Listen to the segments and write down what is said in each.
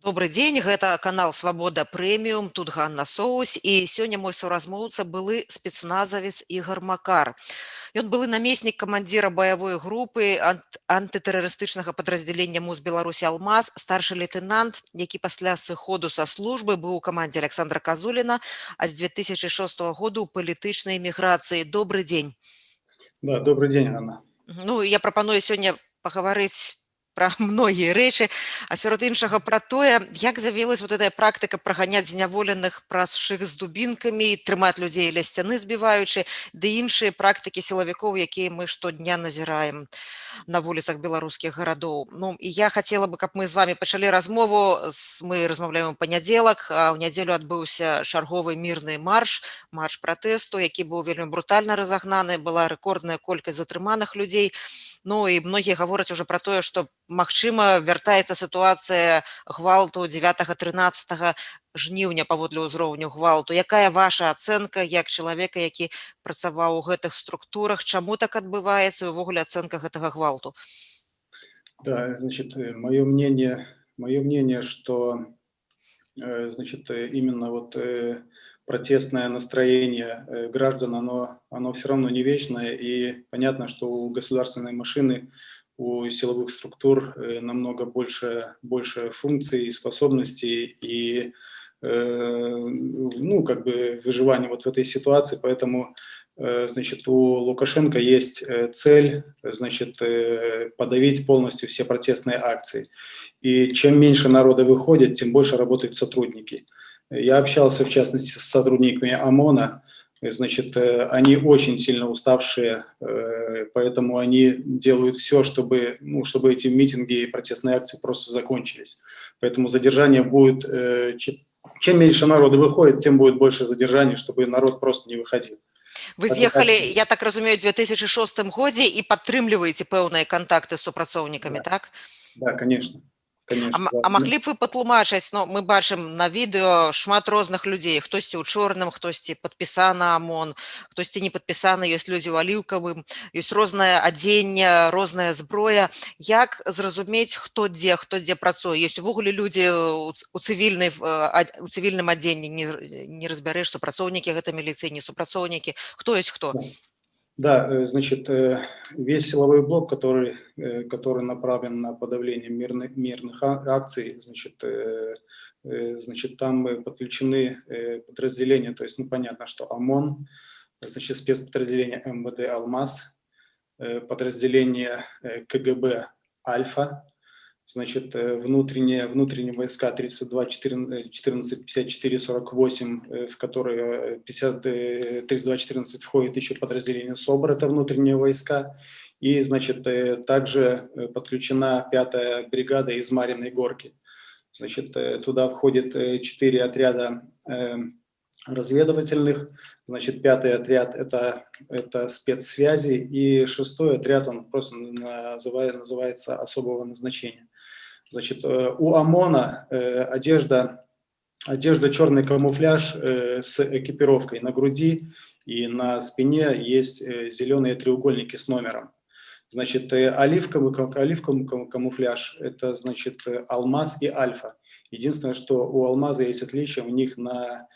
Добрый дзень, гэта канал Свабода Прэміум, тут Ганна Соус і сёння мой суразмоўца былы спецназавец Ігор Макар. Ён былы намеснік камандзіра баявой групы антытэрарыстычнага падраздзялення МУЗ Беларусі «Алмаз», старшы лейтенант, які пасля сыходу са службы быў у камандзе Александра Казуліна, а з 2006 году ў палітычнай эміграцыі. Добры дзень. Да, добрый день, Анна. Ну, я прапаную сёння пагаварыць пра многія рэчы, а сярод іншага пра тое, як з'явілася вот эта практыка праганяць зняволеных праз шых з дубінкамі, трымаць людзей ля сцяны збіваючы, ды іншыя практыкі сілавікоў, якія мы штодня назіраем на вуліцах беларускіх гарадоў. Ну, і я хацела бы, каб мы з вамі пачалі размову. Мы размаўляем у панядзелак, а ў нядзелю адбыўся чарговы мірны марш пратэсту, які быў вельмі брутальна разагнаны, была рэкордная колькасць затрыманых людзей. Ну і многія гавораць уже пра тое, што магчыма вяртаецца сітуацыя гвалту 9-13 жніўня паводле ўзроўню гвалту. Якая ваша ацэнка як чалавека, які працаваў у гэтых структурах, чаму так адбываецца і ўвогуле ацэнка гэтага гвалту? Да, значит, мое мнение, что значит, именно вот протестное настроение граждан, оно все равно не вечное, и понятно, что у государственной машины, у силовых структур намного больше функций и способностей, и ну, как бы выживание вот в этой ситуации, поэтому значит, у Лукашенко есть цель, значит, подавить полностью все протестные акции. И чем меньше народа выходит, тем больше работают сотрудники. Я общался, в частности, с сотрудниками ОМОНа. Значит, они очень сильно уставшие, поэтому они делают все, чтобы эти митинги и протестные акции просто закончились. Поэтому задержание будет... Чем меньше народу выходит, тем будет больше задержаний, чтобы народ просто не выходил. Вы з'ехалі, я так разумею, у 2006 годзе і падтрымліваеце пэўныя кантакты з супрацоўнікамі, так? Да, конечно. А маглі б вы патлумачыць, ну, мы бачым на відэо шмат розных людзей, хтосьці ў чорным, хтосьці падпісана ОМОН, хтосьці не падпісана, ёсць людзі ў аліўкавым, ёсць рознае адзенне, розная зброя. Як зразумець, хто дзе працуе? Ёсць увогуле людзі у цывільным адзенні, не разбярэш, супрацоўнікі гэта міліцыі, не супрацоўнікі, хто ёсць хто? Да, значит, весь силовой блок, который направлен на подавление мирных акций, значит, там подключены подразделения, то есть, ну, понятно, что ОМОН, значит, спецподразделение МВД «Алмаз», подразделение КГБ «Альфа», значит, внутренние войска 32, 14, 54, 48, в которые 32, 14 входит еще подразделение СОБР, это внутренние войска, и, значит, также подключена 5-я бригада из Марьиной Горки. Значит, туда входит 4 отряда разведывательных, значит, 5-й отряд это спецсвязи, и 6-й отряд, он просто называется особого назначения. Значит, у ОМОНа одежда черный камуфляж с экипировкой на груди, и на спине есть зеленые треугольники с номером. Значит, оливковый камуфляж это, значит, «Алмаз» и «Альфа». Единственное, что у «Алмаза» есть отличие, у них на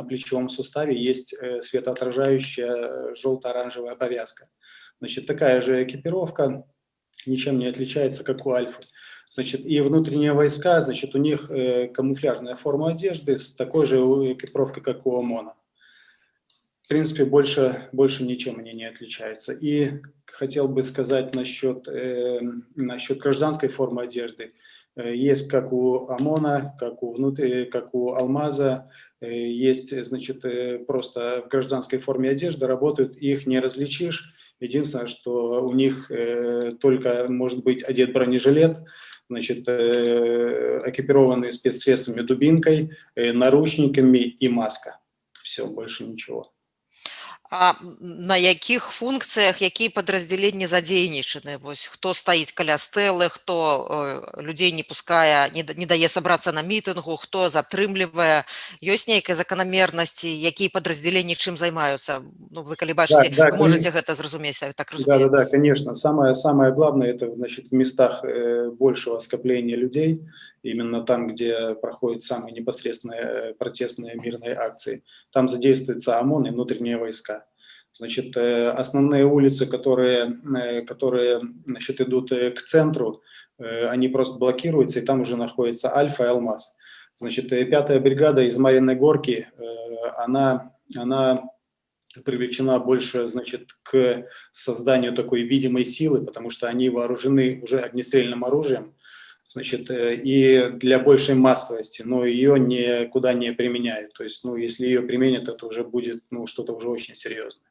плечевом суставе есть светоотражающая желто-оранжевая повязка. Значит, такая же экипировка, ничем не отличается, как у «Альфы». Значит, и внутренние войска, значит, у них камуфляжная форма одежды с такой же экипировкой, как у ОМОНа. В принципе, больше ничем они не отличаются. И хотел бы сказать насчет гражданской формы одежды. Есть как у ОМОНа, как у «Алмаза», есть, значит, просто в гражданской форме одежды работают, их не различишь. Единственное, что у них только может быть одет бронежилет, значит, экипированный спецсредствами, дубинкой, наручниками и маска. Все, больше ничего. А на якіх функцыях, якія падраздзяленні задзейнічаны? Вось хто стаіць каля стэлы, хто людзей не пускае, не дае сабрацца на мітынгу, хто затрымлівае? Ёсць нейкая заканамернасці, якія падраздзяленні чым займаюцца? Ну, вы калі Да, бачыце, да, вы можаце гэта зразумець, я так разумею. да, конечно. Самое главное это, значит, в местах большего скопления людей, именно там, где проходят самые непосредственные протестные мирные акции. Там задействуется ОМОН и внутренние войска. Значит, основные улицы, которые значит, идут к центру, они просто блокируются, и там уже находится Альфа и Алмаз. Значит, 5-я бригада из Марьиной Горки, она привлечена больше, значит, к созданию такой видимой силы, потому что они вооружены уже огнестрельным оружием, значит, и для большей массовости, но ее никуда не применяют. То есть, ну, если ее применят, это уже будет, ну, что-то уже очень серьезное.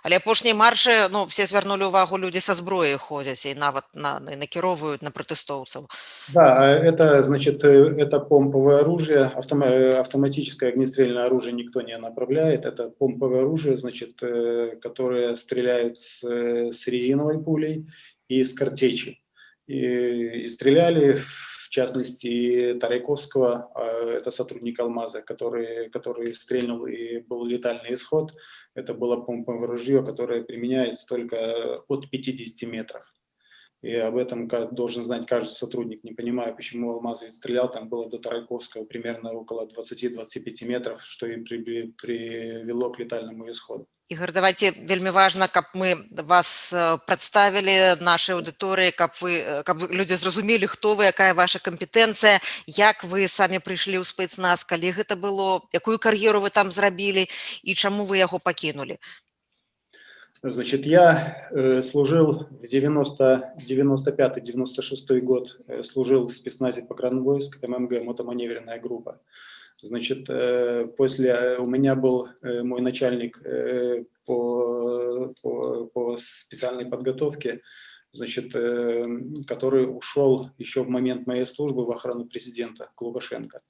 Але апошнія маршы, ну, все звярнулі ўвагу, людзі са зброяй ходзяць і нават накіроўваюць на пратэстоўцаў. Да, это, значит, это помповое оружие, автоматическое огнестрельное оружие никто не направляет, это помповое оружие, значит, которое стреляют с резиновой пулей и с картечи. И стреляли, в частности, Тарайковского, это сотрудник «Алмаза», который стрельнул и был летальный исход. Это было помповое ружье, которое применяется только от 50 метров. И об этом должен знать каждый сотрудник. Не понимаю, почему Алмаз ведь стрелял, там было до Тарайковского примерно около 20-25 метров, что и привело к летальному исходу. Ігор, давайте, вельмі важна, каб мы вас прадставілі нашай аўдыторыі, каб людзі зразумелі, хто вы, якая ваша кампетэнцыя, як вы самі прыйшлі ў спецназ, калі гэта было, якую кар'еру вы там зрабілі і чаму вы яго пакінулі. Значит, я служил в 95-96 год, служил в спецназе погранвойск, ММГ, мотоманевренная группа. Значит, после у меня был мой начальник по специальной подготовке, значит, который ушел еще в момент моей службы в охрану президента, к Лукашенко.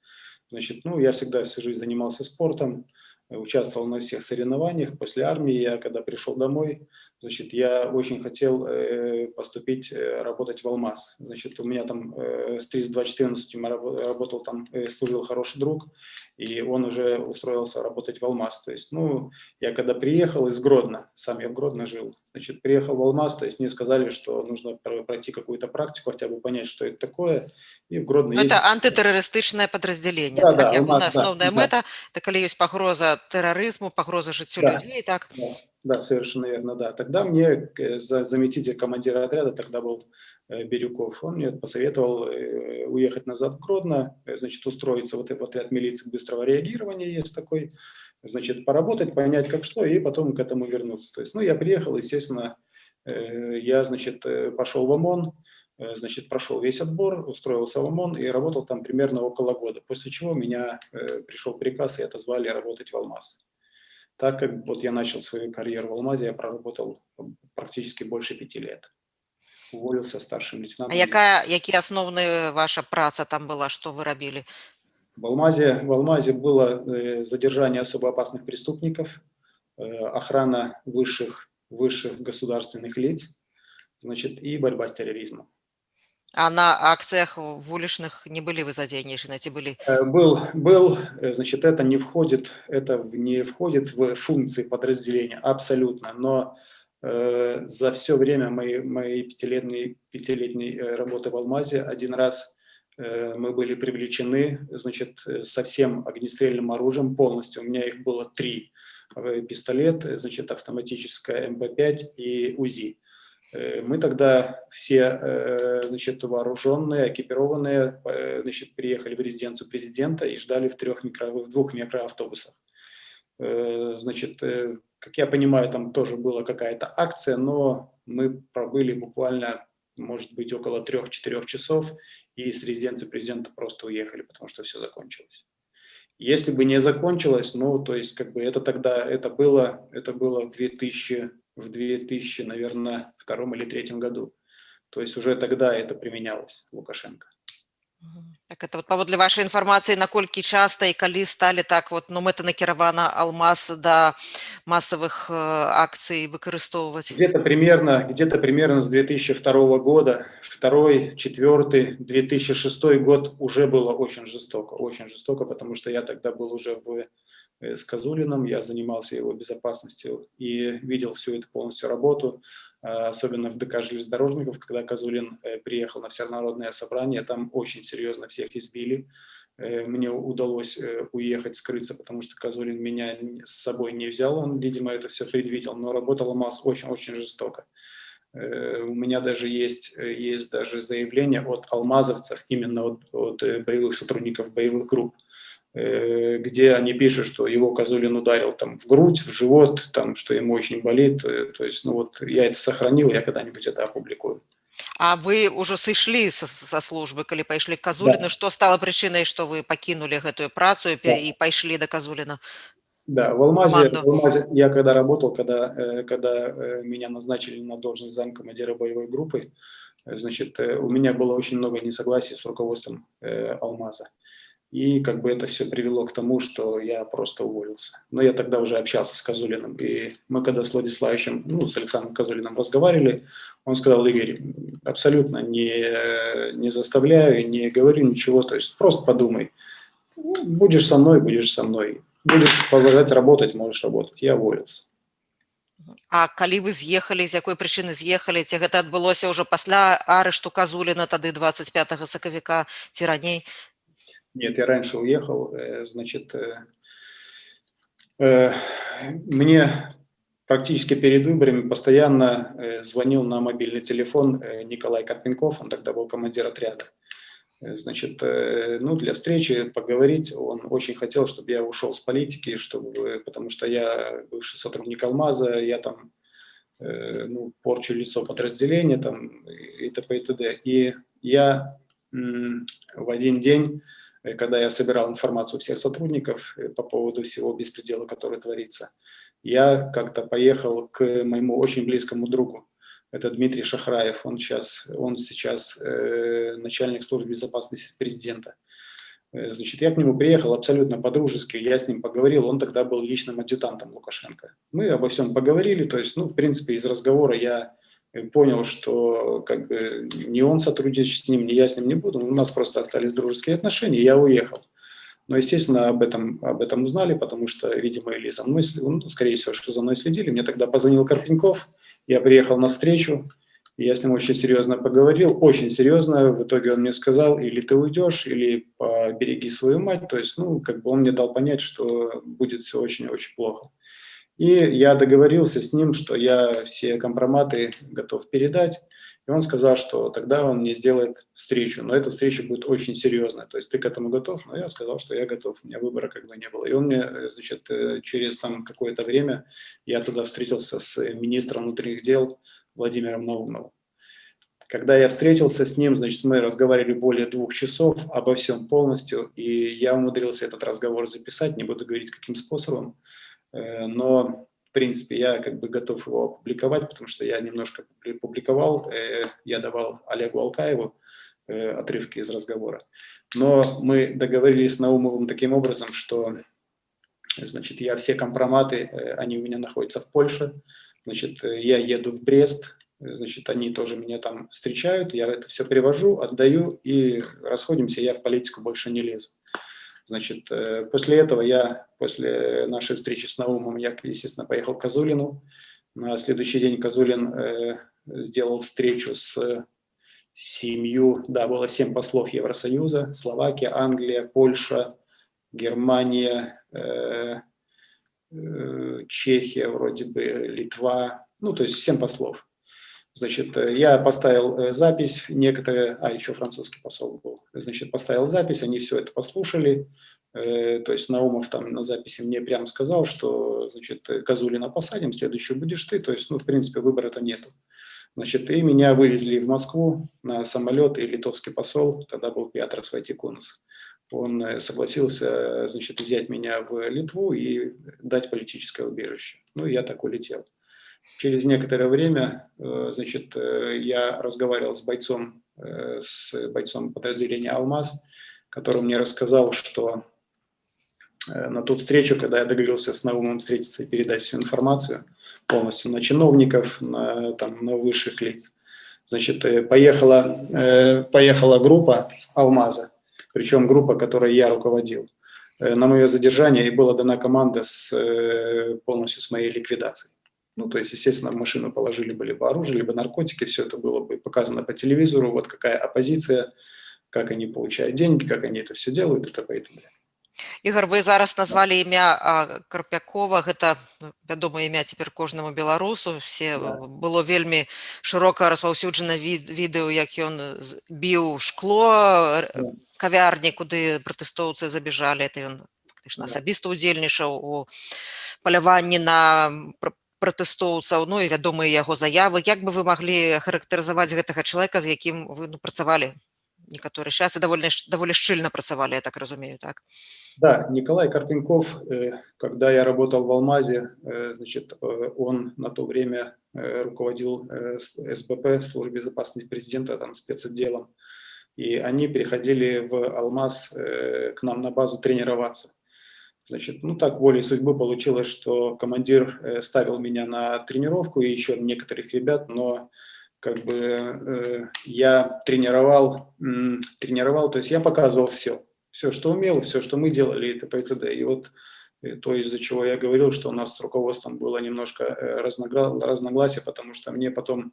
Значит, ну, я всегда всю жизнь занимался спортом, участвовал на всех соревнованиях. После армии я, когда пришел домой, значит, я очень хотел поступить, работать в «Алмаз». Значит, у меня там с 32-14 работал там, служил хороший друг, и он уже устроился работать в «Алмаз». То есть, ну, я когда приехал из Гродно, сам я в Гродно жил, значит, приехал в «Алмаз», то есть мне сказали, что нужно пройти какую-то практику, хотя бы понять, что это такое, и в Гродно Ну, есть... это антытэрарыстычнае падраздзяленне, Да, так? да, Ягоная «Алмаз», да, асноўная да. мэта, это калі ёсць пагроза тэрарызму, пагроза жыццю Да, людзей, так? да, совершенно верно, да. Тогда мне заместитель командира отряда, тогда был Бирюков, он мне посоветовал уехать назад в Гродно, значит, устроиться вот в отряд милиции быстрого реагирования, есть такой, значит, поработать, понять, как что, и потом к этому вернуться. То есть, ну, я приехал, естественно, я, значит, пошел в ОМОН, значит, прошел весь отбор, устроился в ОМОН и работал там примерно около года, после чего меня пришел приказ и отозвали работать в «Алмаз». Так как вот я начал свою карьеру в «Алмазе», я проработал практически больше 5 лет. Уволился старшим А лейтенантом. які асноўная ваша праца там была, што вы рабілі? В «Алмазе» было задержание особо опасных преступников, охрана высших государственных лиц, значит, и борьба с терроризмом. А на акцыях вулічных не былі вы задзейнічаны, ці былі? Был, значит, это не входит в функции подразделения абсолютно, но за все время моей пятилетней работы в «Алмазе» один раз мы были привлечены, значит, со всем огнестрельным оружием полностью. У меня их было 3: пистолет, значит, автоматическая МП-5 и УЗИ. Мы тогда все, значит, вооруженные, экипированные, значит, приехали в резиденцию президента и ждали в 2 микроавтобусах. Значит, как я понимаю, там тоже была какая-то акция, но мы пробыли буквально, может быть, около 3-4 часов, и с резиденции президента просто уехали, потому что все закончилось. Если бы не закончилось, ну, то есть, как бы это было в 2000, наверное, 2 или 3 году. То есть уже тогда это применялось Лукашенко. Так Так это вот паводле вашай інфармацыі, наколькі часта і калі сталі так вот, ну, мэтанакіравана алмаз да масавых акцый выкарыстоўваць? Где-то примерно с 2002 года, второй, четвертый, 2006 год уже было очень жестоко, потому что я тогда был уже с Козулиным, я занимался его безопасностью и видел всю эту полностью работу, особенно в ДК железнодорожников, когда Козулин приехал на всенародное собрание, там очень серьезно всех избили. Мне удалось уехать, скрыться, потому что Козулин меня с собой не взял, он, видимо, это все предвидел, но работал алмаз очень-очень жестоко. У меня даже есть даже заявление от алмазовцев, именно от боевых сотрудников боевых групп, где они пишут, что его Козулин ударил там в грудь, в живот, там, что ему очень болит. То есть, ну вот я это сохранил, я когда-нибудь это опубликую. А вы ўжо сышлі са службы, калі пайшлі к Да, Казуліну, што стала прычынай, што вы пакінулі гэтую працу і да. пайшлі да Казуліна Да, в каманду? Алмазе я когда работал, когда меня назначили на должность замкомандира боевой группы, значит, у меня было очень много несогласий с руководством Алмаза. И как бы это все привело к тому, что я просто уволился. Но я тогда уже общался с Козулиным, и мы когда с Владиславовичем, ну, с Александром Козулиным разговаривали, он сказал: Игорь, абсолютно не заставляю, не говорю ничего, то есть просто подумай. Ну, будешь со мной, будешь со мной. Будешь продолжать работать, можешь работать. Я уволился. А калі вы з'ехалі, з якой прычыны з'ехалі, ці гэта адбылося ўжо пасля арышту Казуліна, тады 25 сакавіка, ці раней? Нет, я раньше уехал, значит, мне практически перед выборами постоянно звонил на мобильный телефон Николай Карпенков, он тогда был командир отряда. Значит, ну, для встречи поговорить, он очень хотел, чтобы я ушел с политики, потому что я бывший сотрудник Алмаза, я там ну, порчу лицо подразделения там, и т.п. и т.д. И я в один день, когда я собирал информацию всех сотрудников по поводу всего беспредела, который творится, я как-то поехал к моему очень близкому другу. Это Дмитрий Шахраев, он сейчас начальник службы безопасности президента. Значит, я к нему приехал абсолютно по-дружески, я с ним поговорил, он тогда был личным адъютантом Лукашенко. Мы обо всем поговорили, то есть, ну, в принципе, из разговора я понял, что как бы ни он сотрудничать с ним, ни я с ним не буду, у нас просто остались дружеские отношения, я уехал. Но, естественно, об этом узнали, потому что, видимо, или за мной, ну, скорее всего, что за мной следили. Мне тогда позвонил Карпенков, я приехал на встречу, я с ним очень серьезно поговорил, очень серьезно. В итоге он мне сказал: или ты уйдешь, или побереги свою мать. То есть, ну, как бы он мне дал понять, что будет все очень-очень плохо. И я договорился с ним, что я все компроматы готов передать. И он сказал, что тогда он мне сделает встречу, но эта встреча будет очень серьезная. То есть ты к этому готов? Но я сказал, что я готов, у меня выбора как бы не было. И он мне, значит, через там какое-то время, я тогда встретился с министром внутренних дел Владимиром Наумовым. Когда я встретился с ним, значит, мы разговаривали более 2 часов обо всем полностью, и я умудрился этот разговор записать, не буду говорить, каким способом, но, в принципе, я как бы готов его опубликовать, потому что я немножко публиковал, я давал Олегу Алкаеву отрывки из разговора. Но мы договорились с Наумовым таким образом, что, значит, я все компроматы, они у меня находятся в Польше, значит, я еду в Брест, значит, они тоже меня там встречают, я это все привожу, отдаю и расходимся, я в политику больше не лезу. Значит, после этого после нашей встречи с Наумом, я, естественно, поехал к Козулину. На следующий день Козулин сделал встречу с 7, да, было 7 послов Евросоюза: Словакия, Англия, Польша, Германия, Чехия, вроде бы, Литва, ну, то есть 7 послов. Значит, я поставил запись, некоторые, еще французский посол был, значит, поставил запись, они все это послушали, то есть Наумов там на записи мне прямо сказал, что, значит, Козулина посадим, следующий будешь ты, то есть, ну, в принципе, выбора-то нету. Значит, и меня вывезли в Москву на самолет, и литовский посол, тогда был Петрас Вайтикунас, он согласился, значит, взять меня в Литву и дать политическое убежище. Ну, я так улетел. Через некоторое время, значит, я разговаривал с бойцом подразделения «Алмаз». который мне рассказал, что на ту встречу, когда я договорился с Наумом встретиться и передать всю информацию полностью на чиновников, на высших лиц. Значит, поехала группа «Алмаза», причем группа, которой я руководил, на мое задержание, и была дана команда полностью с моей ликвидацией. Ну, то есть, естественно, в машину положили бы либо оружие, либо наркотики, все это было бы показано по телевизору, вот какая оппозиция, как они получают деньги, как они это все делают, и т.п. и т.д. Ігор, вы зараз назвалі імя Карпякова, гэта вядомае імя цяпер кожнаму беларусу, Да. было вельмі шырока распаўсюджана відэо, як ён біў шкло Да. кавярні, куды пратэстоўцы забежалі, это ён фактычна Да. асабіста ўдзельнічаў у паляванні на пратэстоўцаў, ну і вядомыя яго заявы. Як бы вы маглі характарызаваць гэтага чалавека, з якім вы працавалі некаторы час і даволі шчыльна працавалі, я так разумею, так? Да, Николай Карпенков, когда я работал в «Алмазе», значит, он на то время руководил СБП, службой безопасности президента, там, спецотделом, и они переходили в «Алмаз» к нам на базу тренироваться. Значит, ну так волей судьбы получилось, что командир ставил меня на тренировку и еще некоторых ребят, но как бы я тренировал, то есть я показывал все, что умел, все, что мы делали, и т.п. и т.д. И вот то, из-за чего я говорил, что у нас с руководством было немножко разногласия, потому что мне потом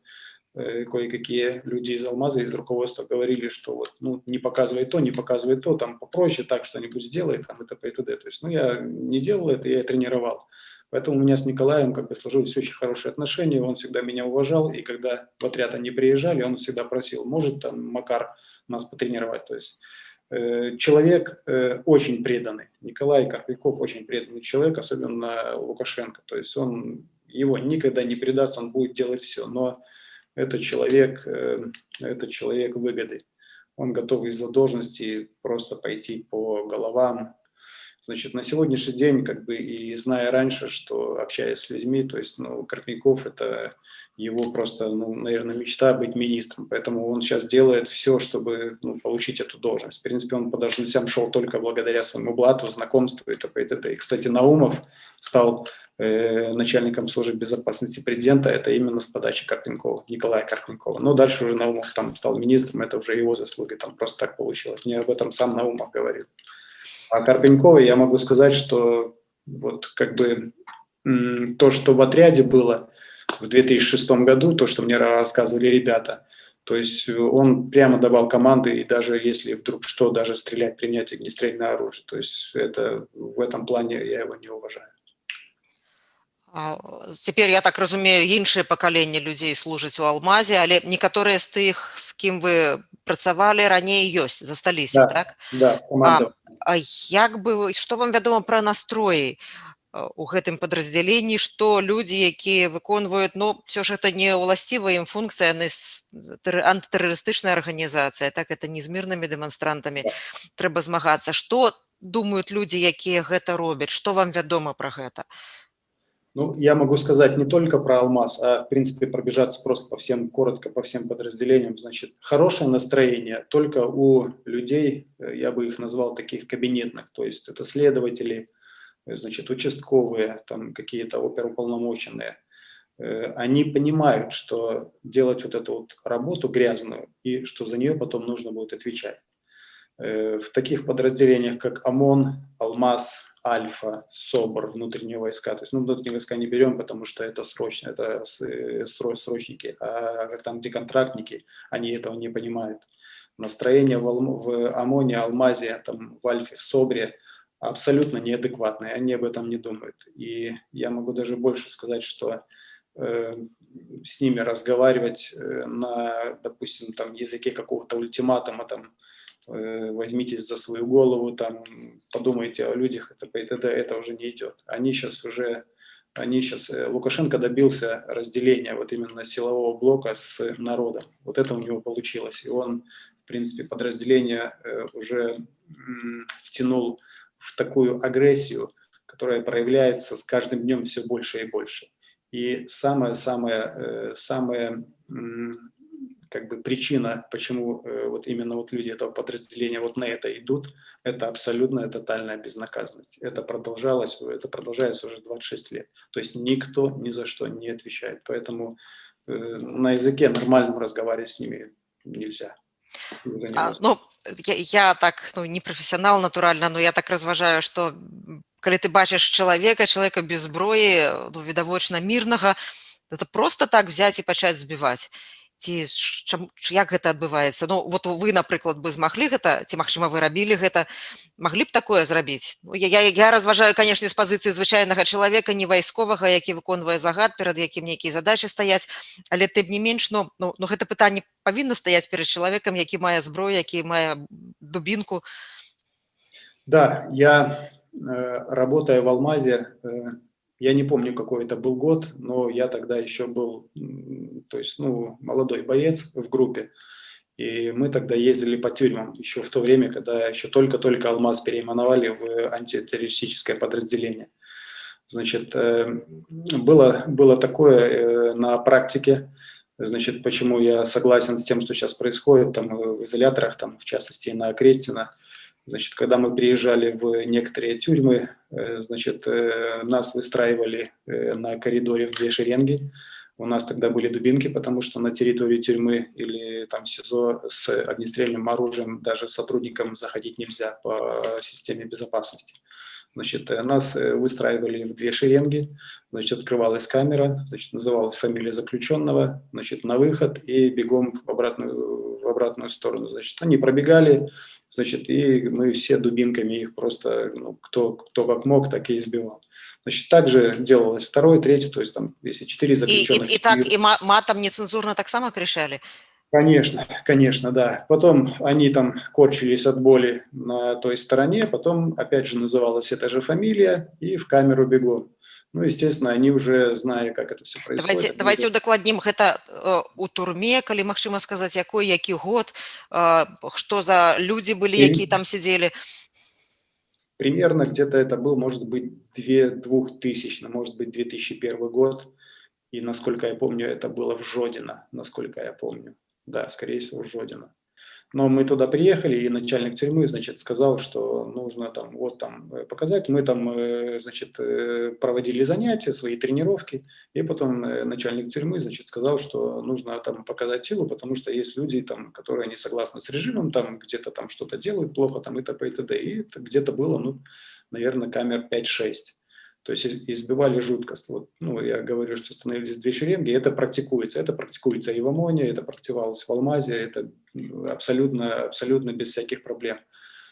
кое-какие люди из «Алмаза», из руководства говорили, что вот, ну, не показывай то, там попроще, так что-нибудь сделай, там, и т.п. и т.д. То есть, ну, я не делал это, я тренировал. Поэтому у меня с Николаем как бы сложились очень хорошие отношения, он всегда меня уважал, и когда в отряд они приезжали, он всегда просил, может там Макар нас потренировать. То есть человек очень преданный, Николай Карпяков очень преданный человек, особенно Лукашенко. То есть он его никогда не предаст, он будет делать все, но это человек выгоды. Он готов из-за должности просто пойти по головам. Значит, на сегодняшний день, как бы и зная раньше, что общаясь с людьми, то есть, ну, Карпенков – это его просто, ну, наверное, мечта быть министром, поэтому он сейчас делает все, чтобы, ну, получить эту должность. В принципе, он по должностям шел только благодаря своему блату, знакомству и т.п. и т.д. И, кстати, Наумов стал начальником службы безопасности президента, это именно с подачи Карпенкова, Николая Карпенкова. Но дальше уже Наумов там стал министром, это уже его заслуги, там просто так получилось. Мне об этом сам Наумов говорил. А Карпенковой я могу сказать, что вот как бы то, что в отряде было в 2006 году, то, что мне рассказывали ребята, то есть он прямо давал команды, и даже если вдруг что, даже стрелять, применять огнестрельное оружие. То есть это, в этом плане я его не уважаю. Цяпер, я так разумею, іншае пакаленне людзей служаць у «Алмазе», але некаторыя з тых, з кім вы працавалі раней, ёсць, засталіся, Да, так? да, А, команда. што вам вядома пра настроі у гэтым падраздзяленні, што людзі, якія выконваюць, ну, ўсё ж гэта не ўласцівая ім функцыя, яны антытэрарыстычная арганізацыя, так, это не з мірнымі дэманстрантамі трэба змагацца. Што думаюць людзі, якія гэта робяць? Што вам вядома пра гэта? Ну, я могу сказать не только про «Алмаз», а, в принципе, пробежаться просто коротко по всем подразделениям. Значит, хорошее настроение только у людей, я бы их назвал таких кабинетных, то есть это следователи, значит, участковые, там какие-то оперуполномоченные. Они понимают, что делать вот эту вот работу грязную и что за нее потом нужно будет отвечать. В таких подразделениях, как ОМОН, «Алмаз», Альфа, СОБР, внутренние войска. То есть, ну, внутренние войска не берем, потому что это срочно, это срочники. А там, где контрактники, они этого не понимают. Настроение в ОМОНе, Алмазе, там, в Альфе, в СОБРе абсолютно неадекватные. Они об этом не думают. И я могу даже больше сказать, что с ними разговаривать на, допустим, там, языке какого-то ультиматума, там, возьмитесь за свою голову, там, подумайте о людях, это уже не идет. Лукашенко добился разделения вот именно силового блока с народом. Вот это у него получилось. И он, в принципе, подразделение уже втянул в такую агрессию, которая проявляется с каждым днем все больше и больше. И самое как бы причина, почему вот именно вот люди этого подразделения вот на это идут, это абсолютная тотальная безнаказанность. Это продолжается уже 26 лет. То есть никто ни за что не отвечает. Поэтому на языке нормальном разговаривать с ними нельзя. Уже невозможно. Ну, я так, ну, не профессионал, натуральна, но я так разважаю, што калі ты бачыш чалавека без зброі, ну, відавочна мірнага, это просто так взять і пачаць збіваць. Ці як гэта адбываецца? Ну, вот вы, напрыклад, бы змаглі гэта, ці, магчыма, вы рабілі гэта, маглі б такое зрабіць? Ну, я разважаю, канешне, з пазіцыі звычайнага чалавека, не вайсковага, які выконвае загад, перад якім нейкія задачы стаяць, але тым не менш, гэта пытанне павінна стаяць перад чалавекам, які мае зброю, які мае дубінку. Да, я, работая в «Алмазе», я не помню, какой это был год, но я тогда еще был, то есть, ну, молодой боец в группе, и мы тогда ездили по тюрьмам, еще в то время, когда еще только-только «Алмаз» переименовали в антитеррористическое подразделение. Значит, было такое на практике, значит, почему я согласен с тем, что сейчас происходит там в изоляторах, там, в частности, на Крестина. Значит, когда мы приезжали в некоторые тюрьмы, значит, нас выстраивали на коридоре в 2 шеренги. У нас тогда были дубинки, потому что на территории тюрьмы или там СИЗО с огнестрельным оружием даже сотрудникам заходить нельзя по системе безопасности. Значит, нас выстраивали в 2 шеренги, значит, открывалась камера, значит, называлась фамилия заключенного, значит, на выход и бегом в обратную сторону. Значит, они пробегали, значит, и мы все дубинками их просто, ну, кто как мог, так и избивал. Значит, также делалось 2-й, 3-й, то есть там, если 4 заключенных... І так, і матам нецэнзурна таксама крычалі? Конечно, конечно, да. Потом они там корчились от боли на той стороне, потом опять же называлась эта же фамилия и в камеру бегом. Ну, естественно, они уже, зная, как это все происходит... Давайте удакладнім, гэта у турме, калі магчыма сказаць, які год, што за людзі былі, якія там сидзелі? Примерно где-то это был, может быть, 2000, может быть, 2001 год. И, насколько я помню, это было в Жодино, насколько я помню. Да, скорее всего, в Жодино. Но мы туда приехали, и начальник тюрьмы, значит, сказал, что нужно там, вот там показать. Мы там, значит, проводили занятия, свои тренировки, и потом начальник тюрьмы, значит, сказал, что нужно там показать силу, потому что есть люди, там, которые не согласны с режимом, там где-то там что-то делают плохо, там и т.п. и т.д. И это где-то было, ну, наверное, камер 5-6. То есть избивали жутко. Вот, ну, я говорю, что становились 2 шеренги, это практикуется. Это практикуется и в ОМОНе, это практиковалось в «Алмазе», это абсолютно, абсолютно без всяких проблем.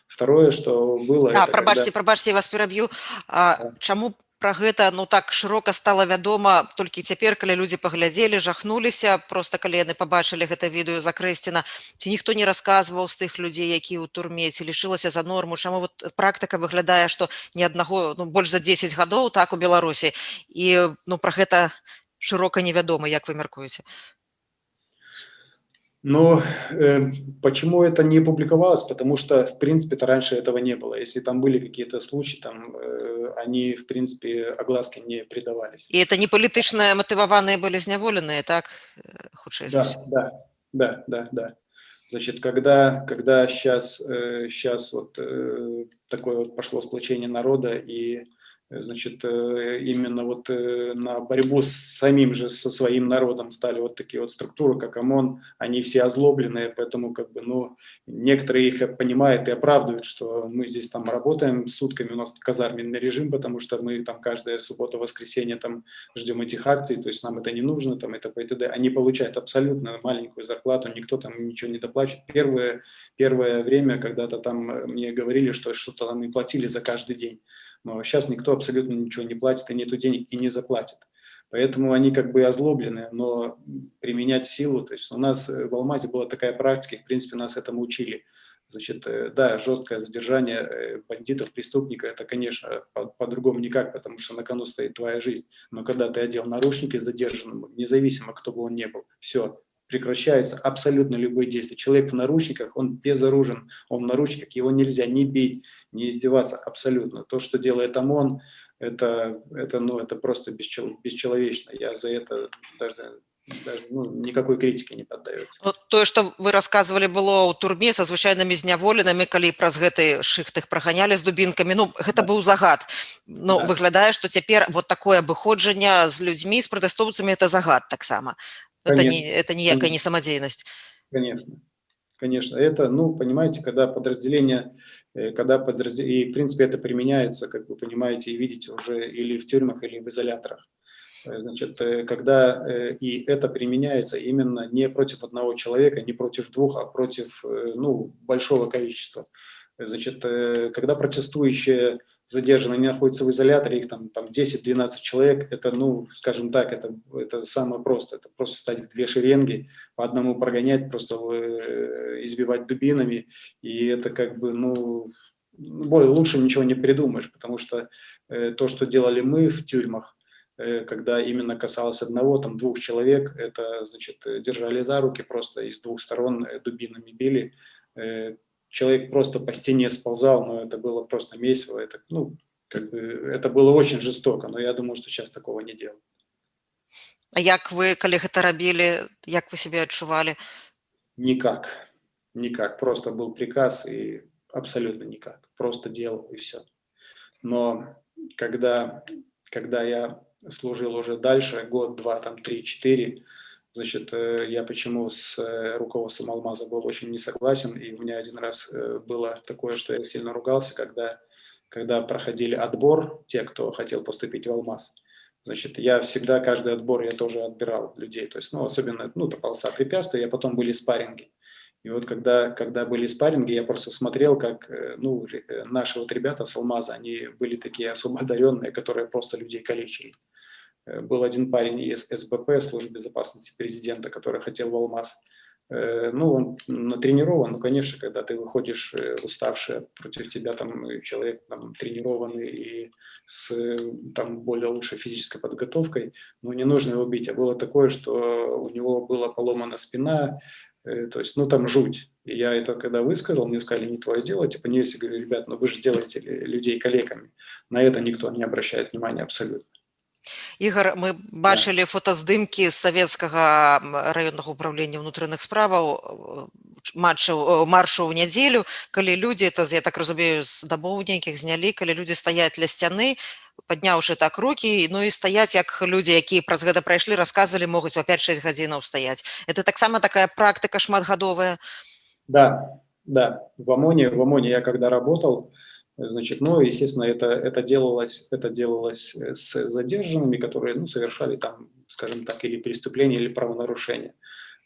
Второе, что было... Прабачце, я вас пераб'ю. Чаму пра гэта, ну, так шырока стала вядома толькі цяпер, калі людзі паглядзелі, жахнуліся, проста калі яны пабачылі гэта відэо з Акрэсціна? Ці ніхто не расказваў з тых людзей, якія ў турме, ці лішылася за норму? Чаму вот практыка выглядае, што ні аднаго, ну, больш за 10 гадоў так у Беларусі, і, ну, пра гэта шырока невядома, як вы мяркуеце? Но почему это не публиковалось? Потому что, в принципе-то, раньше этого не было. Если там были какие-то случаи, там, они, в принципе, огласке не придавались. И это не политично мотивованные были зняволенные, так? Худшее за все. Да. Значит, когда сейчас вот такое вот пошло сплочение народа и, значит, именно вот на борьбу со своим народом стали вот такие вот структуры, как ОМОН, они все озлобленные, поэтому как бы, ну, некоторые их понимают и оправдывают, что мы здесь там работаем сутками, у нас казарменный режим, потому что мы там каждая суббота, воскресенье там ждем этих акций, то есть нам это не нужно, там это т.д. Они получают абсолютно маленькую зарплату, никто там ничего не доплачивает. Первое время когда-то там мне говорили, что что-то там и платили за каждый день. Но сейчас никто абсолютно ничего не платит, и нету денег, и не заплатит. Поэтому они как бы озлоблены, но применять силу, то есть у нас в «Алмазе» была такая практика, в принципе, нас этому учили. Значит, да, жесткое задержание бандитов, преступника, это, конечно, по-другому никак, потому что на кону стоит твоя жизнь. Но когда ты одел наручники задержанному, независимо, кто бы он ни был, все, прекращаются абсолютно любые действия. Человек в наручниках, он безоружен, он в наручниках, его нельзя ни бить, ни издеваться абсолютно. То, что делает ОМОН, это просто бесчеловечно. Я за это даже даже никакой критике не поддается. Ну, тое, што вы расказвалі, было ў турме са звычайнымі зняволенымі, калі праз гэты шыхт іх праганялі з дубінкамі. Ну, гэта Да, быў загад. Ну, да, выглядае, што цяпер вот такое абыходжанне з людзьмі, з пратэстоўцамі это загад таксама. конечно, Это ніякая не конечно, самадзейнасць. конечно. Конечно, это, понимаете, когда подразделение, и, в принципе, это применяется, как вы понимаете и видите, уже или в тюрьмах, или в изоляторах. Значит, когда и это применяется именно не против одного человека, не против двух, а против, большого количества. Значит, когда протестующие задержаны, они находятся в изоляторе, их там 10-12 человек, это, скажем так, это самое просто. Это просто стать в две шеренги, по одному прогонять, просто избивать дубинами, и это как бы, лучше ничего не придумаешь, потому что то, что делали мы в тюрьмах, когда именно касалось одного, там, двух человек, это, значит, держали за руки, просто из двух сторон дубинами били, человек просто по стене сползал, но это было просто месиво, это, это было очень жестоко, но я думаю, что сейчас такого не делают. А як вы, калі гэта рабілі, як вы сябе адчувалі? Никак, никак, просто был приказ и абсолютно никак, просто делал и все. Но когда я служил уже дальше, год, два, там, 3-4, значит, я почему с руководством Алмаза был очень не согласен, и у меня один раз было такое, что я сильно ругался, когда проходили отбор, те, кто хотел поступить в Алмаз. Значит, я всегда, каждый отбор я тоже отбирал людей, то есть, особенно, это полоса препятствий, а потом были спарринги. И вот когда были спарринги, я просто смотрел, как наши вот ребята с Алмаза, они были такие особо одаренные, которые просто людей калечили. Был один парень из СБП, Службы безопасности президента, который хотел в Алмаз. Он натренирован, конечно, когда ты выходишь уставший, против тебя там человек там, тренированный и с там, более лучшей физической подготовкой, не нужно его бить. А было такое, что у него была поломана спина, то есть, там жуть. И я это когда высказал, мне сказали, не твое дело, типа, не если, говорю, ребят, вы же делаете людей калеками. На это никто не обращает внимания абсолютно. Ігар, мы Да. бачылі фотаздымкі з савецкага раённага ўправлення ўнутраных справаў маршу ў нядзелю, калі людзі, это, я так разумею, з дамоў нейкіх знялі, калі людзі стаяць ля сцяны, падняўшы так рукі, і стаяць як людзі, якія праз гэта прайшлі, расказвалі, могуць па 5-6 гадзінаў стаяць. Это таксама такая практыка шматгадовая? Да, да. В ОМОНе я когда работал, значит, естественно, это делалось с задержанными, которые, совершали там, скажем так, или преступление, или правонарушение.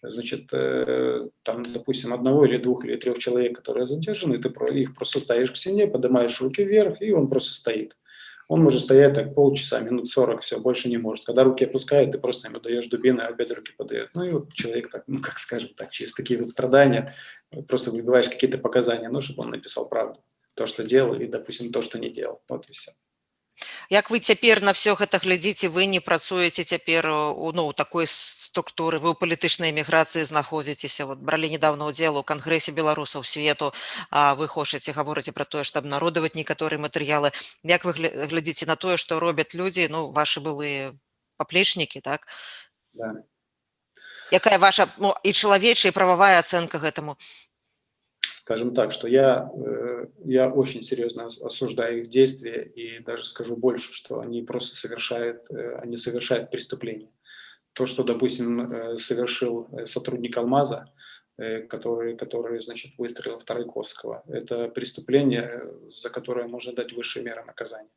Значит, там, допустим, одного или двух или трех человек, которые задержаны, ты их просто ставишь к стене, поднимаешь руки вверх, и он просто стоит. Он может стоять так полчаса, минут 40, все, больше не может. Когда руки опускает, ты просто ему даешь дубину, и опять руки подает. И вот человек так, как скажем так, через такие вот страдания просто выбиваешь какие-то показания, чтобы он написал правду. То, что делал, или, допустим, то, что не делал. Вот и все. Як вы цяпер на ўсё гэта глядзіце, вы не працуеце цяпер у такой структуры, вы ў палітычнай эміграцыі знаходзіцеся, бралі недавно ўдзел у кангрэсе беларусаў свету, а вы хочаце, гаворыце пра тое, што абнародаваць некаторыя матэрыялы. Як вы глядзіце на тое, што робяць людзі, вашы былыя паплечнікі, так? Да. Якая ваша і чалавечая, і прававая ацэнка гэтаму? Скажем так, что я очень серьезно осуждаю их действия и даже скажу больше, что они просто совершают преступление. То, что, допустим, совершил сотрудник Алмаза, который, значит, выстрелил в Тарайковского, это преступление, за которое можно дать высшие меры наказания.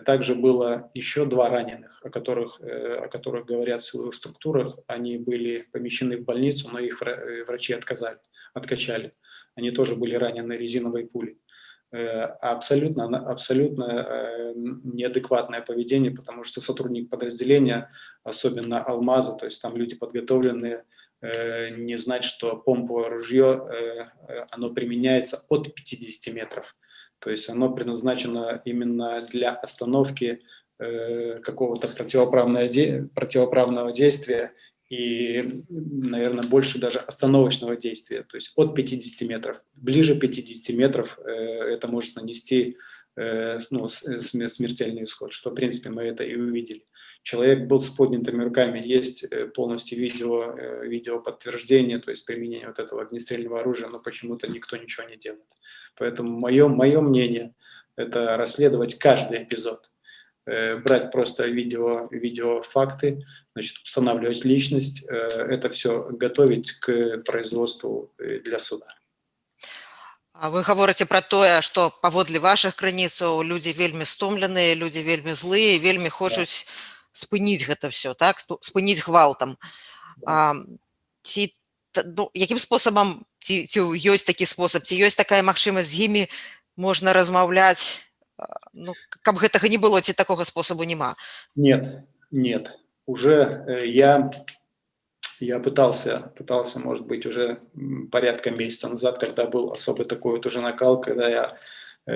Также было еще 2 раненых, о которых говорят в силовых структурах. Они были помещены в больницу, но их врачи откачали. Они тоже были ранены резиновой пулей. Абсолютно неадекватное поведение, потому что сотрудник подразделения, особенно Алмаза, то есть там люди подготовленные, не знать, что помповое ружье, оно применяется от 50 метров. То есть оно предназначено именно для остановки какого-то противоправного действия и, наверное, больше даже остановочного действия, то есть от 50 метров. Ближе 50 метров это может нанести смертельный исход, что, в принципе, мы это и увидели. Человек был с поднятыми руками, есть полностью видео подтверждение, то есть применение вот этого огнестрельного оружия, но почему-то никто ничего не делает. Поэтому мое мнение – это расследовать каждый эпизод. Брать просто видеофакты, значит, устанавливать личность, это все готовить к производству для суда. А вы гаворыце пра тое, што паводле вашых крыніцаў людзі вельмі стомленыя, людзі вельмі злыя, вельмі Да, хочуць спыніць гэта ўсё, так, спыніць гвалтам. да. А, ці ну, якім спосабам, ці ёсць такі спосаб, ці ёсць такая магчымасць з імі можна размаўляць, ну, каб гэтага не было, ці такога спосабу няма? Нет, нет. Уже я пытался, может быть, уже порядка месяца назад, когда был особый такой вот уже накал, когда я,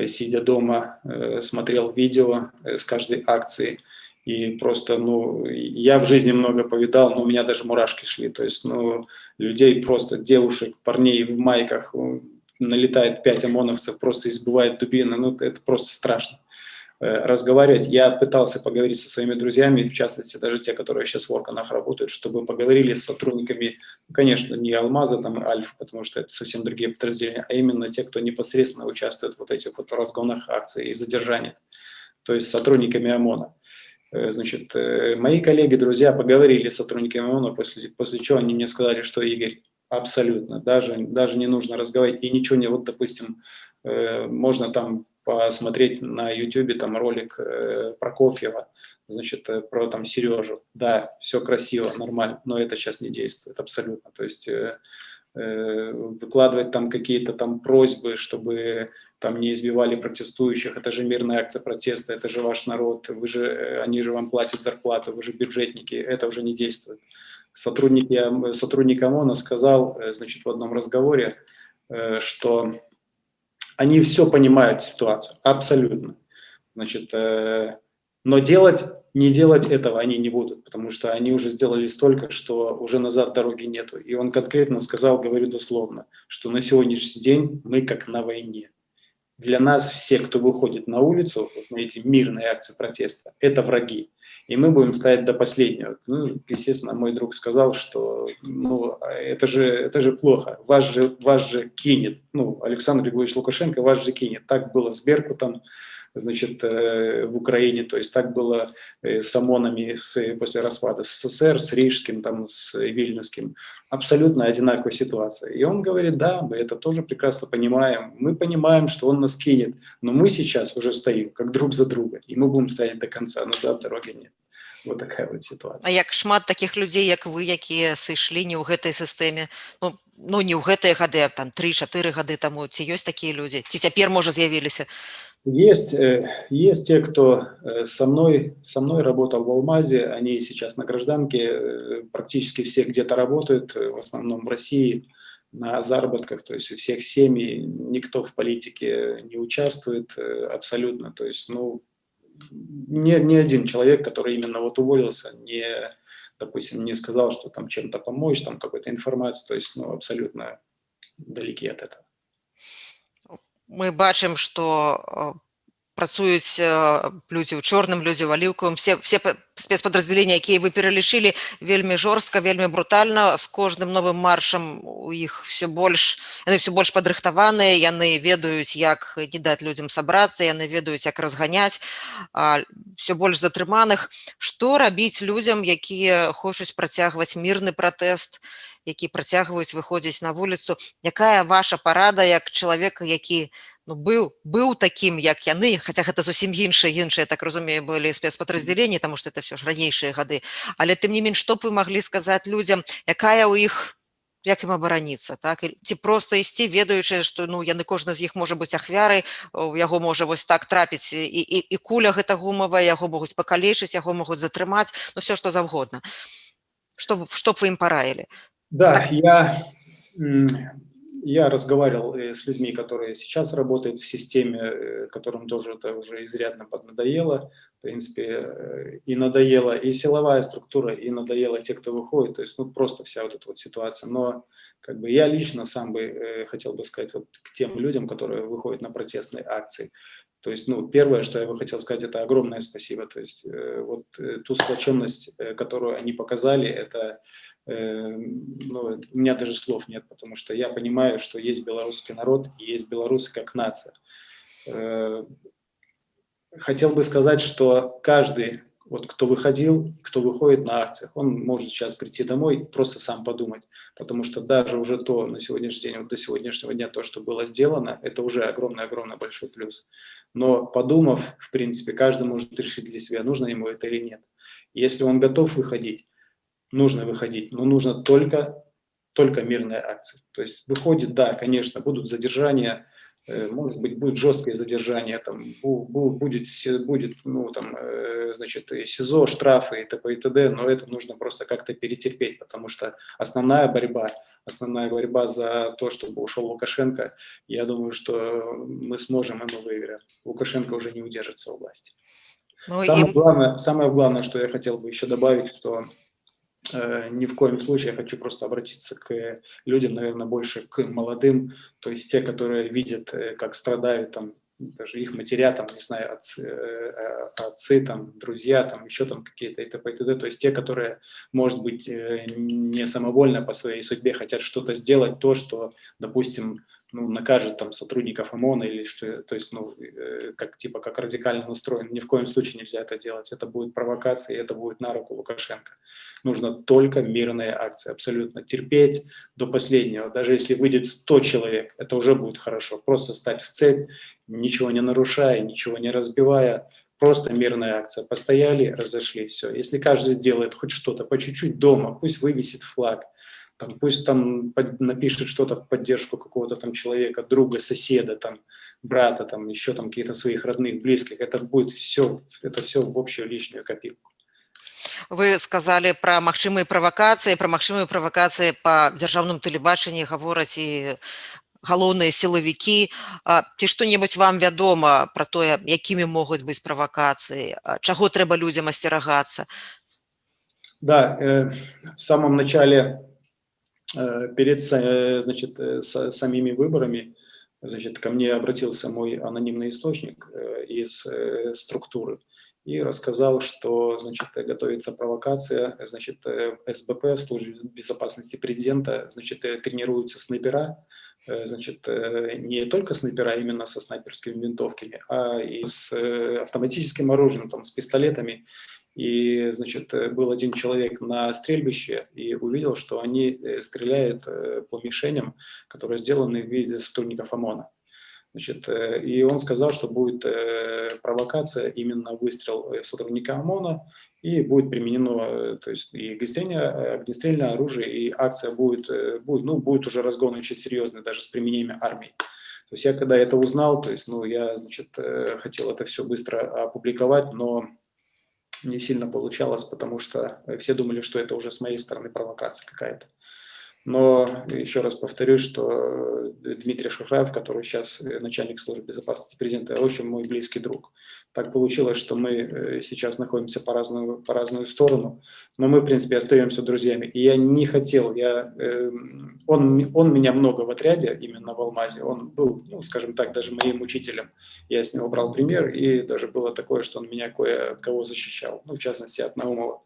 сидя дома, смотрел видео с каждой акции, и просто, ну, я в жизни много повидал, но у меня даже мурашки шли, то есть, ну, людей просто, девушек, парней в майках, налетает 5 ОМОНовцев, просто избивает дубины, ну, это просто страшно. Разговаривать. Я пытался поговорить со своими друзьями, в частности, даже те, которые сейчас в органах работают, чтобы поговорили с сотрудниками, конечно, не Алмаза, там, Альфа, потому что это совсем другие подразделения, а именно те, кто непосредственно участвует в вот этих вот разгонах акций и задержаниях, то есть сотрудниками ОМОНа. Значит, мои коллеги, друзья поговорили с сотрудниками ОМОНа, после чего они мне сказали, что, Игорь, абсолютно, даже не нужно разговаривать, и ничего не, вот, допустим, можно там посмотреть на YouTube там ролик Прокофьева, значит, про там Сережу. Да, все красиво, нормально, но это сейчас не действует абсолютно. То есть выкладывать там какие-то там просьбы, чтобы там не избивали протестующих, это же мирная акция протеста, это же ваш народ, они же вам платят зарплату, вы же бюджетники, это уже не действует. Сотрудник ОМОНа сказал, значит, в одном разговоре, что они все понимают ситуацию, абсолютно. Значит, но не делать этого они не будут, потому что они уже сделали столько, что уже назад дороги нету. И он конкретно сказал, говорю дословно, что на сегодняшний день мы как на войне. Для нас все, кто выходит на улицу, вот на эти мирные акции протеста, это враги. И мы будем стоять до последнего. Ну, естественно, мой друг сказал, что ну, это же плохо, вас же кинет. Ну, Александр Григорьевич Лукашенко вас же кинет. Так было с Беркутом, значит, в Украине, то есть так было с ОМОНами после распада СССР, с Рижским, там, с Вильнюсским. Абсолютно одинаковая ситуация. И он говорит, да, мы это тоже прекрасно понимаем. Мы понимаем, что он нас кинет, но мы сейчас уже стоим как друг за друга, и мы будем стоять до конца, назад дороги нет. Вот такая вот А ситуация. як шмат такіх людзей, як вы, якія сышлі не ў гэтай сістэме, ну не ў гэтыя гады, а там 3-4 гады таму, ці ёсць такія людзі? Ці цяпер, можа, з'явіліся? Есть те, кто со мной работал в Алмазе, они сейчас на гражданке, практически все где-то работают, в основном в России, на заработках, то есть у всех семьи, никто в политике не участвует абсолютно, то есть, ну, ни один человек, который именно вот уволился, допустим, не сказал, что там чем-то помочь, там какой-то информации, то есть, ну, абсолютно далеки от этого. Мы бачым, што працуюць людзі ў чорным, людзі ў аліўкавым, все спецпадраздзялення, якія вы пералічылі, вельмі жорстка, вельмі брутальна, з кожным новым маршам у іх яны все больш падрыхтаваныя, яны ведаюць, як не даць людзям сабрацца, яны ведаюць, як разганяць, все больш затрыманых. Што рабіць людзям, якія хочуць працягваць мірны пратэст, які працягваюць выходзіць на вуліцу? Якая ваша парада як чалавека, які быў такім, як яны, хаця гэта зусім іншыя, я так разумею, былі спецпадраздзяленні, таму што это все ж ранейшыя гады, але тым не менш, што б вы маглі сказаць людзям, якая ў іх, як ім абараніцца, так? Ці проста ісці, ведаючы, што яны, кожны з іх можа быць ахвярай, у яго можа вось так трапіць і куля гэта гумавая, яго могуць пакалечыць, яго могуць затрымаць, все што заўгодна. Што б вы ім параілі? Да, я разговаривал с людьми, которые сейчас работают в системе, которым тоже это уже изрядно поднадоело. в принципе, и надоела и силовая структура, и надоело те, кто выходит, то есть, ну, просто вся вот эта вот ситуация. Но как бы я лично сам бы хотел бы сказать вот к тем людям, которые выходят на протестные акции. То есть, ну, первое, что я бы хотел сказать, это огромное спасибо. То есть, вот ту сплоченность, которую они показали, это, ну, у меня даже слов нет, потому что я понимаю, что есть белорусский народ и есть белорусы как нация. Хотел бы сказать, что каждый, вот кто выходил, кто выходит на акциях, он может сейчас прийти домой и просто сам подумать, потому что даже уже то на сегодняшний день, вот до сегодняшнего дня то, что было сделано, это уже огромный-огромный большой плюс. Но подумав, в принципе, каждый может решить для себя, нужно ему это или нет. Если он готов выходить, нужно выходить, но нужно только мирные акции. То есть выходит, да, конечно, будут задержания, может быть, будет жесткое задержание, там, будет ну, там, значит, и СИЗО, штрафы и т.п. и т.д., но это нужно просто как-то перетерпеть, потому что основная борьба за то, чтобы ушел Лукашенко, я думаю, что мы сможем, и мы выиграем. Лукашенко уже не удержится у власти. Ну, и Самое главное, что я хотел бы еще добавить, что ни в коем случае я хочу просто обратиться к людям, наверное, больше к молодым, то есть те, которые видят, как страдают там даже их матеря, там, не знаю, отцы там, друзья, там, еще там какие-то и т.п. и т.д. То есть те, которые, может быть, не самовольно по своей судьбе хотят что-то сделать, то, что, допустим, ну, накажет там сотрудников ОМОНа или что, то есть, ну, как, типа, как радикально настроен. Ни в коем случае нельзя это делать. Это будет провокация, и это будет на руку Лукашенко. Нужно только мирные акции, абсолютно терпеть до последнего. Даже если выйдет 100 человек, это уже будет хорошо. Просто стать в цепь, ничего не нарушая, ничего не разбивая, просто мирная акция. Постояли, разошлись, все. Если каждый сделает хоть что-то по чуть-чуть дома, пусть вывесит флаг, там, пусть там напишет что-то в поддержку какого-то там человека, друга, соседа, там, брата, там, еще там каких-то своих родных, близких, это будет все, это все в общую личную копилку. вы сказалі пра магчымыя правакацыі па дзяржаўным тэлебачанні гавораць і галоўныя сілавікі. Ці што-небудзь вам вядома пра тое, якімі могуць быць правакацыі, чаго трэба людзям асцерагацца? Да, в самом начале, перед значит, самими выборами, значит, ко мне обратился мой анонимный источник из структуры и рассказал, что, значит, готовится провокация, значит, СБП, в службе безопасности президента, значит, тренируются снайпера, значит, не только снайпера именно со снайперскими винтовками, а и с автоматическим оружием, там, с пистолетами. И, значит, был один человек на стрельбище и увидел, что они стреляют по мишеням, которые сделаны в виде сотрудников ОМОНа. Значит, и он сказал, что будет провокация, именно выстрел в сотрудника ОМОНа, и будет применено, то есть и огнестрельное оружие, и акция будет уже разгон очень серьезный, даже с применением армии. То есть я когда это узнал, то есть, ну, я, значит, хотел это все быстро опубликовать, но не сильно получалось, потому что все думали, что это уже с моей стороны провокация какая-то. Но еще раз повторюсь, что Дмитрий Шахраев, который сейчас начальник службы безопасности президента, очень мой близкий друг. Так получилось, что мы сейчас находимся по разную сторону, но мы, в принципе, остаемся друзьями. И я не хотел, он меня много в отряде, именно в Алмазе, он был, ну, скажем так, даже моим учителем. Я с него брал пример, и даже было такое, что он меня кое от кого защищал, ну, в частности, от Наумова.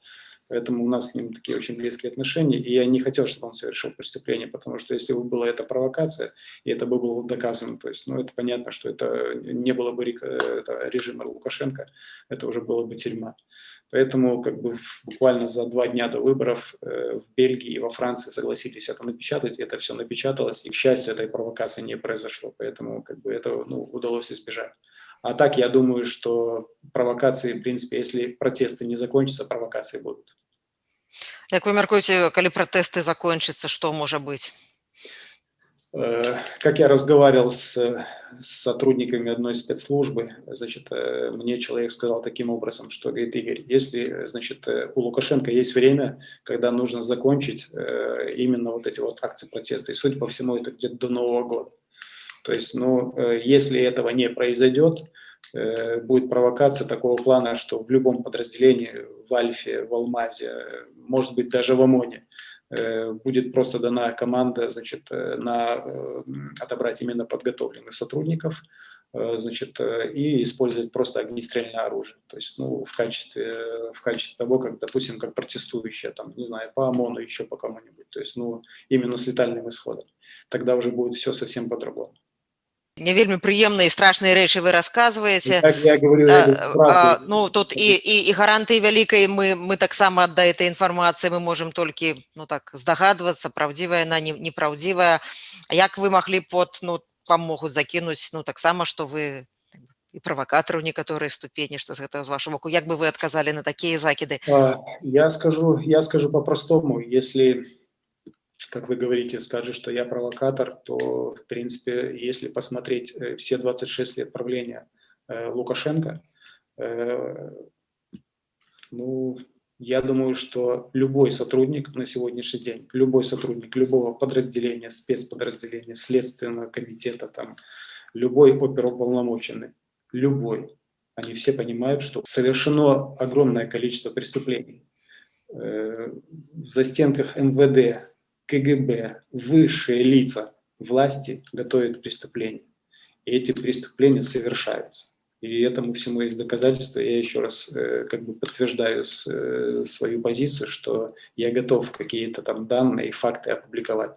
Поэтому у нас с ним такие очень близкие отношения, и я не хотел, чтобы он совершил преступление, потому что если бы была эта провокация, и это бы было доказано, то есть, ну, это понятно, что это не было бы режима Лукашенко, это уже было бы тюрьма. Поэтому как бы буквально за 2 дня до выборов в Бельгии и во Франции согласились это напечатать, это все напечаталось, и, к счастью, этой провокации не произошло, поэтому как бы этого, ну, удалось избежать. А так, я думаю, что провокации, в принципе, если протесты не закончатся, провокации будут. Як вы мяркуеце, калі пратэсты закончацца, што можа быць? Как я разговаривал с сотрудниками одной спецслужбы, значит, мне человек сказал таким образом, что, говорит, Игорь, если, значит, у Лукашенко есть время, когда нужно закончить именно вот эти вот акции протеста, и, судя по всему, это где-то до Нового года. То есть, если этого не произойдет, будет провокация такого плана, что в любом подразделении, в Альфе, в Алмазе, может быть, даже в ОМОНе, будет просто дана команда, значит, отобрать именно подготовленных сотрудников, значит, и использовать просто огнестрельное оружие. То есть, в качестве того, как, допустим, как протестующие, там, не знаю, по ОМОНу, еще по кому-нибудь. То есть, именно с летальным исходом. Тогда уже будет все совсем по-другому. Мне вельмі прыемныя і страшныя рэчы вы расказваеце. Я говорю правду. Ну, тут і гарантыі вялікай мы таксама ад этой інфармацыі мы можам толькі, так, здагадвацца, праўдзівая яна, непраўдзівая. Як вы маглі б, вам могуць закінуць, таксама, што вы і правакатар у некаторай ступені, што з гэтага з вашага боку. Як бы вы адказалі на такія закіды? Я скажу по-простому. Если, как вы говорите, скажешь, что я провокатор, то, в принципе, если посмотреть все 26 лет правления Лукашенко, я думаю, что любой сотрудник на сегодняшний день, любой сотрудник любого подразделения, спецподразделения, следственного комитета, там, любой оперуполномоченный, любой, они все понимают, что совершено огромное количество преступлений. В застенках МВД, КГБ, высшие лица власти готовят преступления. И эти преступления совершаются. И этому всему есть доказательства. Я еще раз подтверждаю свою позицию, что я готов какие-то там данные, факты опубликовать,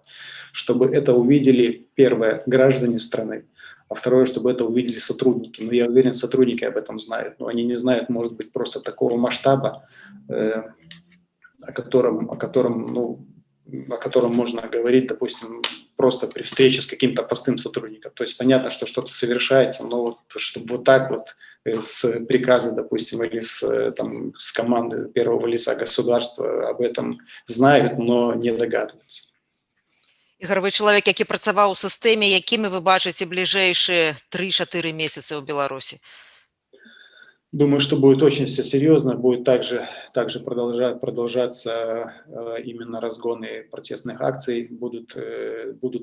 чтобы это увидели, первое, граждане страны, а второе, чтобы это увидели сотрудники. Я уверен, сотрудники об этом знают, но они не знают, может быть, просто такого масштаба, о котором можно говорить, допустим, просто при встрече с каким-то простым сотрудником. То есть понятно, что что-то совершается, но чтобы вот так вот с приказа, допустим, или с команды первого лица государства об этом знают, но не догадываются. Ігор, ви чалавек, які працаваў у сістэме, якімі вы бачыце бліжэйшыя 3-4 месяцы ў Беларусі? Думаю, что будет очень все серьезно, будет также продолжаться именно разгоны протестных акций, будут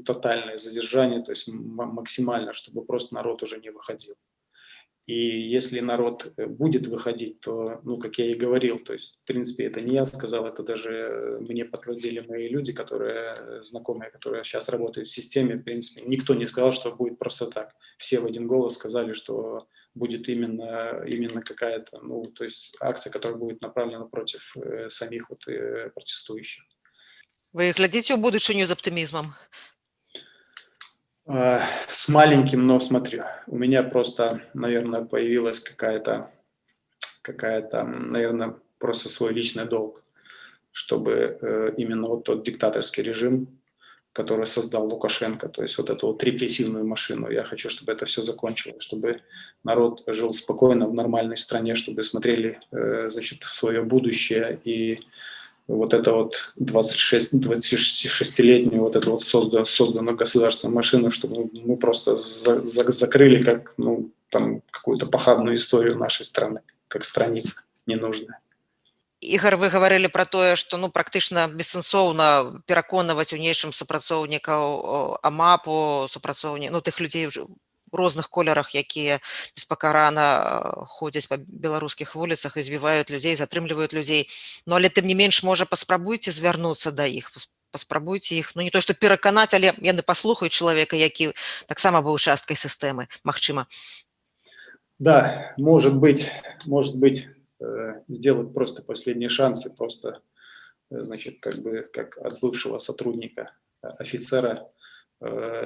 тотальные задержания, то есть максимально, чтобы просто народ уже не выходил. И если народ будет выходить, то, как я и говорил, то есть, в принципе, это не я сказал, это даже мне подтвердили мои люди, знакомые, которые сейчас работают в системе, в принципе, никто не сказал, что будет просто так. Все в один голос сказали, что будет именно какая-то, то есть акция, которая будет направлена против самих протестующих. Вы глядзіце ў будучыню з аптымізмам? С маленьким, но смотрю. У меня просто, наверное, появилась какая-то, наверное, просто свой личный долг, чтобы именно тот диктаторский режим, который создал Лукашенко, то есть эту репрессивную машину, я хочу, чтобы это все закончилось, чтобы народ жил спокойно в нормальной стране, чтобы смотрели, значит, в свое будущее, и это 26-летнюю эту созданную государственную машину, чтобы мы просто закрыли как, какую-то похабную историю нашей страны, как страница ненужная. Ігор, вы гаварылі пра тое, што практычна бессэнсоўна пераконваць у нечым супрацоўнікаў АМАПу, тых людзей у розных колерах, якія беспакарана ходзяць па беларускіх вуліцах і збіваюць людзей, затрымліваюць людзей. Але тым не менш, можа, паспрабуйце звярнуцца да іх, паспрабуйце іх, не то што пераканаць, але яны паслухаюць чалавека, які таксама быў часткай сістэмы, магчыма. Да, может быть, сделать просто последние шансы, просто, значит, как от бывшего сотрудника, офицера,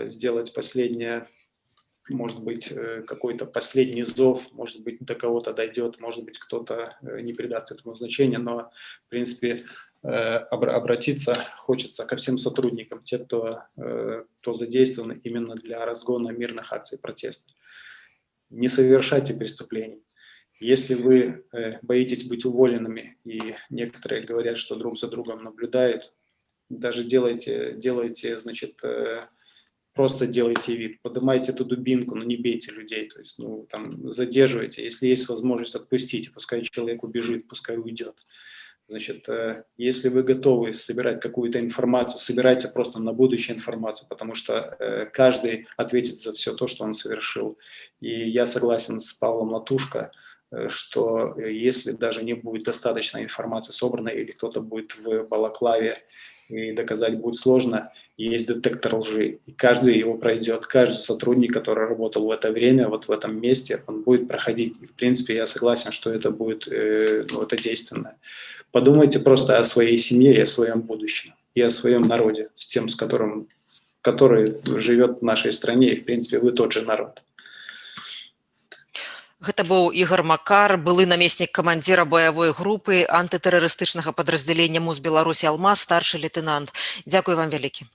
сделать последнее, может быть, какой-то последний зов, может быть, до кого-то дойдет, может быть, кто-то не придаст этому значения, но, в принципе, обратиться хочется ко всем сотрудникам, те, кто задействован именно для разгона мирных акций протеста. Не совершайте преступлений. Если вы боитесь быть уволенными, и некоторые говорят, что друг за другом наблюдают, даже делайте, значит, просто делайте вид, поднимайте эту дубинку, но не бейте людей, то есть, задерживайте, если есть возможность, отпустите, пускай человек убежит, пускай уйдет. Значит, если вы готовы собирать какую-то информацию, собирайте просто на будущее информацию, потому что каждый ответит за все то, что он совершил. И я согласен с Павлом Латушко, что если даже не будет достаточно информации собрана, или кто-то будет в балаклаве, и доказать будет сложно, есть детектор лжи, и каждый его пройдет, каждый сотрудник, который работал в это время, вот в этом месте, он будет проходить. И, в принципе, я согласен, что это будет, это действенно. Подумайте просто о своей семье и о своем будущем, и о своем народе, с тем, который живет в нашей стране, и, в принципе, вы тот же народ. Гэта быў Ігор Макар, былы намеснік камандзіра баявой групы антытэрарыстычнага падраздзялення МУЗ Беларусі «Алмаз», старшы лейтенант. Дзякуй вам вялікі.